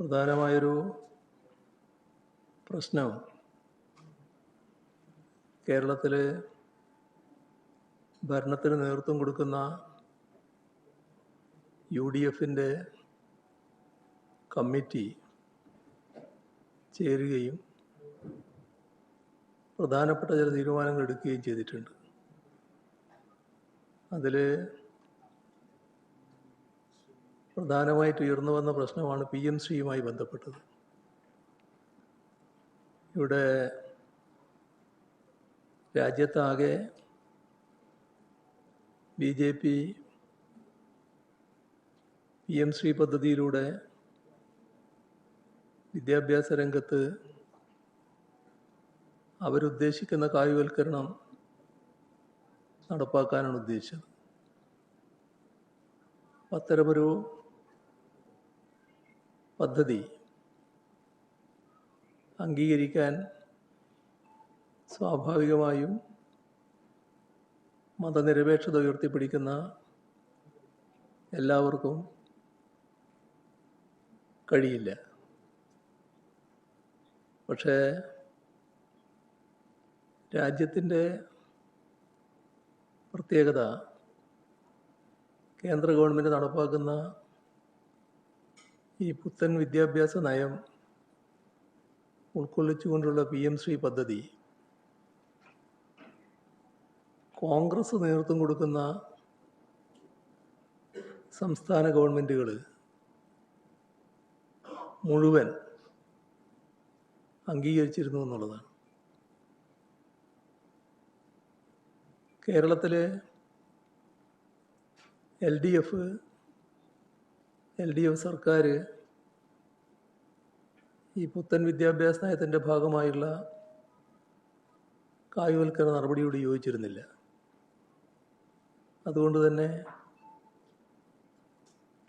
പ്രധാനമായൊരു പ്രശ്നം കേരളത്തിൽ ഭരണത്തിന് നേതൃത്വം കൊടുക്കുന്ന UDFൻ്റെ കമ്മിറ്റി ചേരുകയും പ്രധാനപ്പെട്ട ചില തീരുമാനങ്ങൾ എടുക്കുകയും ചെയ്തിട്ടുണ്ട്. അതിൽ പ്രധാനമായിട്ട് ഉയർന്നു വന്ന പ്രശ്നമാണ് PMCയുമായി ബന്ധപ്പെട്ടത്. ഇവിടെ രാജ്യത്താകെ BJP PMC പദ്ധതിയിലൂടെ വിദ്യാഭ്യാസ രംഗത്ത് അവരുദ്ദേശിക്കുന്ന കായികവൽക്കരണം നടപ്പാക്കാനാണ് ഉദ്ദേശിച്ചത്. അത്തരമൊരു പദ്ധതി അംഗീകരിക്കാൻ സ്വാഭാവികമായും മതനിരപേക്ഷത ഉയർത്തിപ്പിടിക്കുന്ന എല്ലാവർക്കും കഴിയില്ല. പക്ഷേ രാജ്യത്തിൻ്റെ പ്രത്യേകത കേന്ദ്ര ഗവൺമെൻറ് നടപ്പാക്കുന്ന ഈ പുത്തൻ വിദ്യാഭ്യാസ നയം ഉൾക്കൊള്ളിച്ചുകൊണ്ടുള്ള PMC പദ്ധതി കോൺഗ്രസ് നേതൃത്വം കൊടുക്കുന്ന സംസ്ഥാന ഗവൺമെൻറ്റുകൾ മുഴുവൻ അംഗീകരിച്ചിരുന്നു എന്നുള്ളതാണ്. കേരളത്തിലെ LDF സർക്കാർ ഈ പുത്തൻ വിദ്യാഭ്യാസ നയത്തിൻ്റെ ഭാഗമായുള്ള കായികവൽക്കരണ നടപടിയോട് യോജിച്ചിരുന്നില്ല. അതുകൊണ്ട് തന്നെ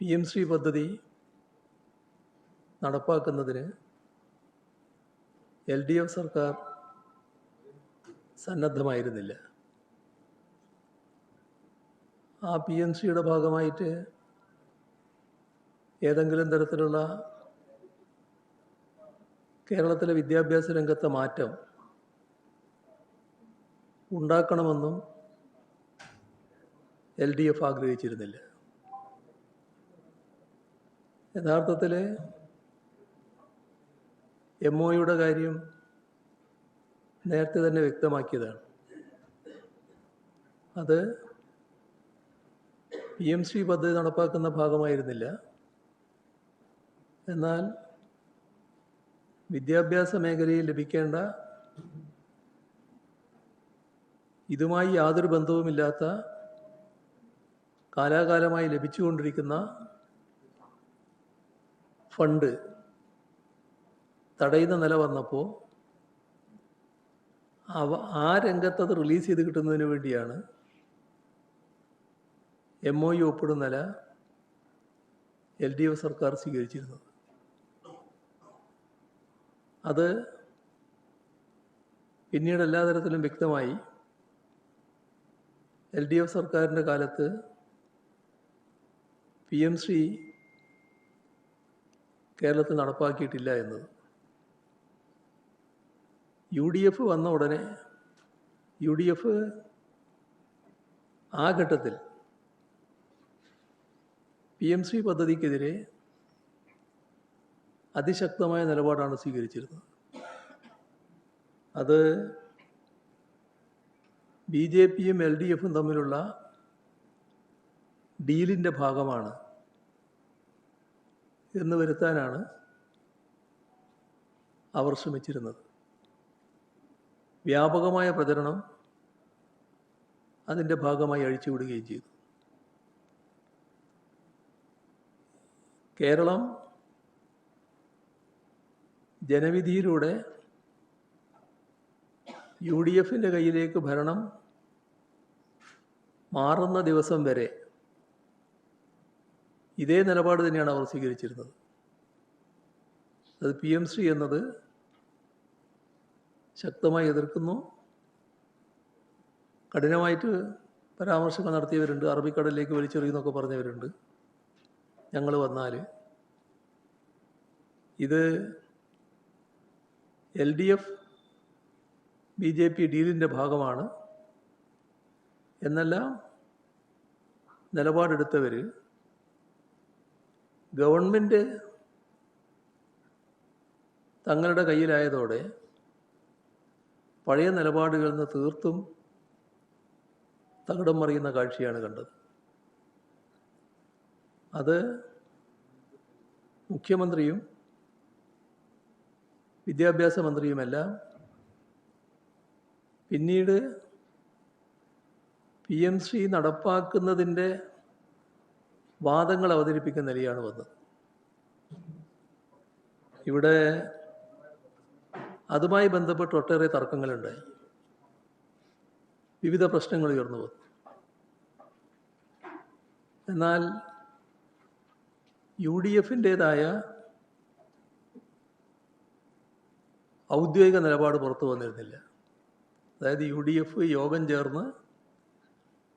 PMC പദ്ധതി നടപ്പാക്കുന്നതിന് LDF സർക്കാർ സന്നദ്ധമായിരുന്നില്ല. ആ PMCയുടെ ഭാഗമായിട്ട് ഏതെങ്കിലും തരത്തിലുള്ള കേരളത്തിലെ വിദ്യാഭ്യാസ രംഗത്തെ മാറ്റം ഉണ്ടാക്കണമെന്നും LDF ആഗ്രഹിച്ചിരുന്നില്ല. യഥാർത്ഥത്തിൽ MOയുടെ കാര്യം നേരത്തെ തന്നെ വ്യക്തമാക്കിയതാണ്. അത് PMC പദ്ധതി നടപ്പാക്കുന്ന ഭാഗമായിരുന്നില്ല. എന്നാൽ വിദ്യാഭ്യാസ മേഖലയിൽ ലഭിക്കേണ്ട ഇതുമായി യാതൊരു ബന്ധവുമില്ലാത്ത കാലാകാലമായി ലഭിച്ചുകൊണ്ടിരിക്കുന്ന ഫണ്ട് തടയുന്ന നില വന്നപ്പോൾ ആ രംഗത്തത് റിലീസ് ചെയ്ത് കിട്ടുന്നതിന് വേണ്ടിയാണ് MOU ഒപ്പിടുന്ന നില LDF സർക്കാർ സ്വീകരിച്ചിരുന്നത്. അത് പിന്നീട് എല്ലാ തരത്തിലും വ്യക്തമായി. LDF സർക്കാരിൻ്റെ കാലത്ത് PMC കേരളത്തിൽ നടപ്പാക്കിയിട്ടില്ല എന്നത്. UDF വന്ന ഉടനെ UDF ആ ഘട്ടത്തിൽ PMC പദ്ധതിക്കെതിരെ അതിശക്തമായ നിലപാടാണ് സ്വീകരിച്ചിരുന്നത്. അത് BJPയും LDFും തമ്മിലുള്ള ഡീലിൻ്റെ ഭാഗമാണ് എന്ന് വരുത്താനാണ് അവർ ശ്രമിച്ചിരുന്നത്. വ്യാപകമായ പ്രചരണം അതിൻ്റെ ഭാഗമായി അഴിച്ചുവിടുകയും ചെയ്തു. കേരളം ജനവിധിയിലൂടെ UDFൻ്റെ കയ്യിലേക്ക് ഭരണം മാറുന്ന ദിവസം വരെ ഇതേ നിലപാട് തന്നെയാണ് അവർ സ്വീകരിച്ചിരുന്നത്. അത് PMC എന്നത് ശക്തമായി എതിർക്കുന്നു. കഠിനമായിട്ട് പരാമർശങ്ങൾ നടത്തിയവരുണ്ട്. അറബിക്കടലിലേക്ക് വലിച്ചെറിയുന്നൊക്കെ പറഞ്ഞവരുണ്ട്. ഞങ്ങൾ വന്നാൽ ഇത് LDF BJP ഡീലിൻ്റെ ഭാഗമാണ് എന്നെല്ലാം നിലപാടെടുത്തവർ ഗവൺമെൻറ് തങ്ങളുടെ കയ്യിലായതോടെ പഴയ നിലപാടുകളിൽ നിന്ന് തീർത്തും തകിടം മറിയുന്ന കാഴ്ചയാണ് കണ്ടത്. അത് മുഖ്യമന്ത്രിയും വിദ്യാഭ്യാസ മന്ത്രിയുമെല്ലാം പിന്നീട് PMC നടപ്പാക്കുന്നതിൻ്റെ വാദങ്ങൾ അവതരിപ്പിക്കുന്ന നിലയാണ് വന്നത്. ഇവിടെ അതുമായി ബന്ധപ്പെട്ട് ഒട്ടേറെ തർക്കങ്ങളുണ്ടായി, വിവിധ പ്രശ്നങ്ങൾ ഉയർന്നു വന്നു. എന്നാൽ UDFൻ്റേതായ ഔദ്യോഗിക നിലപാട് പുറത്തു വന്നിരുന്നില്ല. അതായത് UDF യോഗം ചേർന്ന്,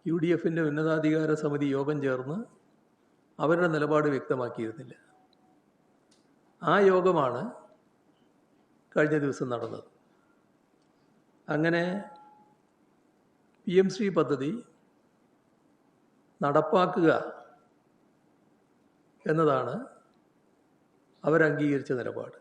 UDFൻ്റെ ഉന്നതാധികാര സമിതി യോഗം ചേർന്ന് അവരുടെ നിലപാട് വ്യക്തമാക്കിയിരുന്നില്ല. ആ യോഗമാണ് കഴിഞ്ഞ ദിവസം നടന്നത്. അങ്ങനെ PMC പദ്ധതി നടപ്പാക്കുക എന്നതാണ് അവരംഗീകരിച്ച നിലപാട്.